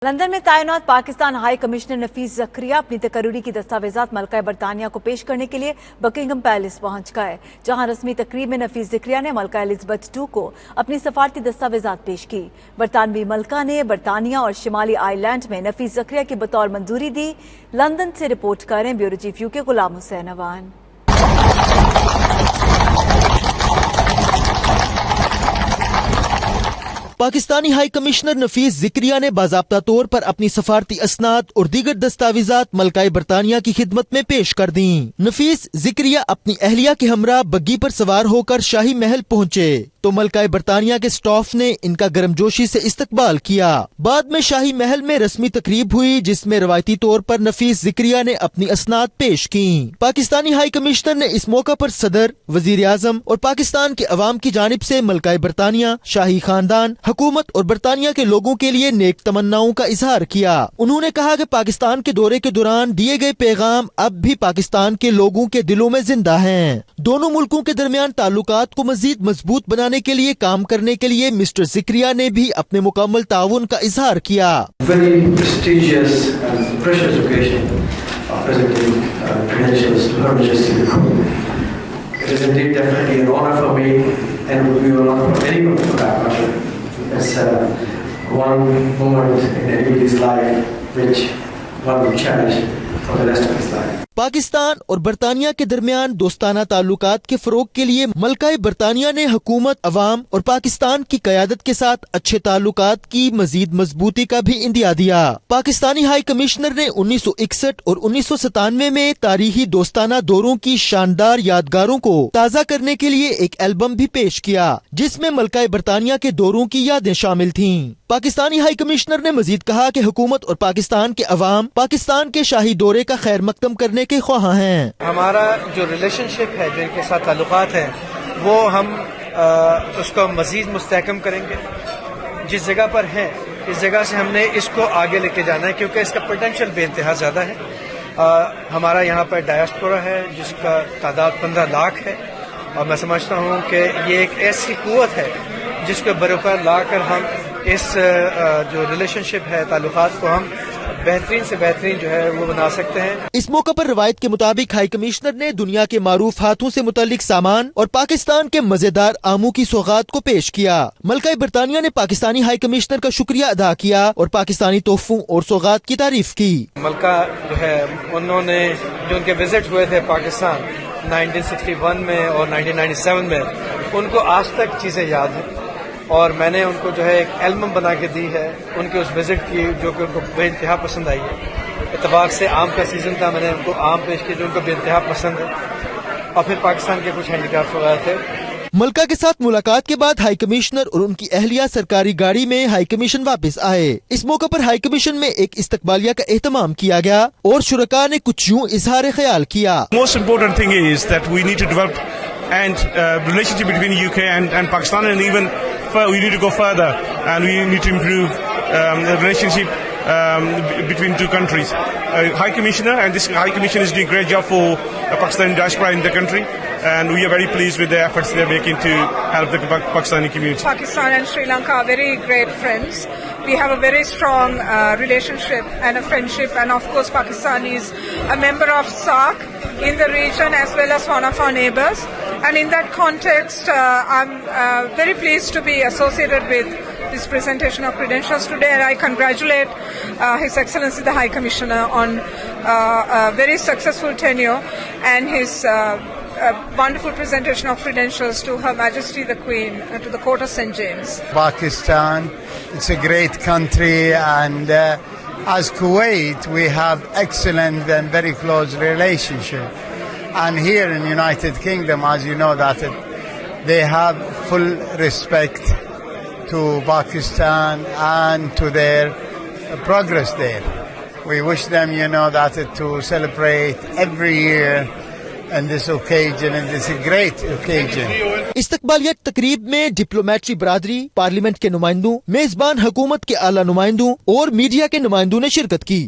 London में तैनात Pakistan high commissioner नफीस जकरिया अपनी तकरीरी की दस्तावेजात मलका बरतानिया को पेश करने के लिए बकिंघम पैलेस पहुंच गए, जहां रस्मी तकरीब में नफीस जकरिया ने मलका एलिजाबेथ II को अपनी सफारती दस्तावेजात पेश की। बरतानवी मलका ने बरतानिया और शिमाली आयरलैंड में नफीस जकरिया की बतौर मंजूरी दी। लंदन से रिपोर्ट करें bureau chief UK Ghulam Hussain Awan. Pakistani high commissioner नफीस ज़िक्रिया ने बाज़ाब्ता तौर पर अपनी सफारती असनाद और दीगर दस्तावेजात मलकाए बरतानिया की खिदमत में पेश कर दी। नफीस ज़िक्रिया अपनी अहलिया के हमरा बग्गी पर सवार होकर शाही महल पहुंचे तो मलकाए बरतानिया के स्टाफ ने इनका गर्मजोशी से इस्तकबाल किया। बाद में शाही महल में रस्मी तकरीब हुई, जिसमें रवायती तौर पर नफीस ज़िक्रिया ने अपनी असनाद पेश की। पाकिस्तानी हाई कमिश्नर ने इस मौका पर सदर, वजीर आजम और पाकिस्तान के अवाम की जानिब से मलकाए बरतानिया, शाही खानदान, हुकूमत और बरतानिया के लोगों के लिए नेक तमन्नाओं का इजहार किया। उन्होंने कहा कि पाकिस्तान के दौरे के दौरान दिए गए पैगाम अब भी पाकिस्तान के लोगों के दिलों में जिंदा हैं। दोनों मुल्कों के दरमियान ताल्लुकात को मजीद मजबूत बनाने के लिए काम करने के लिए मिस्टर ज़िक्रिया ने भी अपने मुकम्मल ताउन का इजहार किया। It is indeed definitely an honor for me, and it would be an honor for anyone for that matter. It's one moment in anybody's life which one will cherish for the rest of his life. Pakistan और बरतानिया के दरमियान दोस्ताना ताल्लुकात के फरोग के लिए मलकाए बरतानिया ने हुकूमत, अवाम और पाकिस्तान की क़यादत के साथ अच्छे ताल्लुकात की मजीद मजबूती का भी इंदिया दिया। पाकिस्तानी हाई कमिश्नर ने 1961 और 1997 में तारीखी दोस्ताना दौरों की शानदार यादगारों को ताज़ा करने के लिए एक एल्बम भी पेश किया, जिसमें मलकाए बरतानिया के दौरों की यादें शामिल थीं। पाकिस्तानी हाई कमिश्नर ने मजीद कहा कि हुकूमत और पाकिस्तान के अवाम पाकिस्तान के शाही दौरे का खैर मकदम करने के ख्वाह हैं। हमारा जो रिलेशनशिप है, जो इनके साथ ताल्लुकात हैं, वो हम उसको मजीद मुस्तहकम करेंगे। जिस जगह पर है, इस जगह से हमने इसको आगे लेके जाना है, क्योंकि इसका पोटेंशियल बेइंतहा ज़्यादा है। हमारा यहाँ पर डायस्पोरा है जिसका तादाद 15 लाख है, और मैं समझता हूँ कि ये एक ऐसी कुव्वत है जिसको बरोबर लाकर हम इस जो रिलेशनशिप है, ताल्लुकात को हम बेहतरीन से बेहतरीन जो है वो बना सकते हैं। इस मौके पर रवायत के मुताबिक हाई कमिश्नर ने दुनिया के मारूफ हाथों से मुतल्लिक सामान और पाकिस्तान के मजेदार आमों की सौगात को पेश किया। मलकाए बरतानिया ने पाकिस्तानी हाई कमिश्नर का शुक्रिया अदा किया और पाकिस्तानी तोहफों और सौगात की तारीफ की। मलका जो है, उन्होंने जो उनके विजिट हुए थे पाकिस्तान 1961 में और 1997 में, उनको आज तक चीजें याद हैं, और मैंने उनको जो है एक एल्बम बना के दी है उनके उस विजिट की, जो कि उनको बेइंतहा पसंद आई है। इत्तफाक से आम का सीजन था, मैंने उनको आम पेश किए जो उनको बेइंतहा पसंद है, और फिर पाकिस्तान के कुछ हैंडीक्राफ्ट वगैरह थे। मलका के साथ मुलाकात के बाद हाई कमिश्नर और उनकी अहलिया सरकारी गाड़ी में हाई कमीशन वापस आए। इस मौके पर हाई कमीशन में एक इस्तकबालिया का एहतमाम किया गया और शुरका ने कुछ यूं इजहार ख्याल किया। Most important thing is that we need to develop and relationship between UK and Pakistan, and even we need to go further, and we need to improve the relationship between two countries. High Commissioner and this High Commission is doing a great job for Pakistani diaspora in the country, and we are very pleased with the efforts they are making to help the Pakistani community. Pakistan and Sri Lanka are very great friends. We have a very strong relationship and a friendship, and of course Pakistan is a member of SAARC in the region as well as one of our neighbors. And in that context, I'm very pleased to be associated with this presentation of credentials today, and I congratulate His Excellency the High Commissioner on a very successful tenure and his wonderful presentation of credentials to Her Majesty the Queen, to the Court of St. James. Pakistan, it's a great country, and as Kuwait, we have excellent and very close relationship. And here in United Kingdom, as you know, that they have full respect to Pakistan and to their progress there. We wish them, that to celebrate every year on this occasion, and it's a great occasion. इस्तकबालिया तकरीब में डिप्लोमेट्री बरादरी, parliament के नुमाइंदों, मेजबान हुकूमत के आला नुमाइंदों और media के नुमाइंदों ने शिरकत की।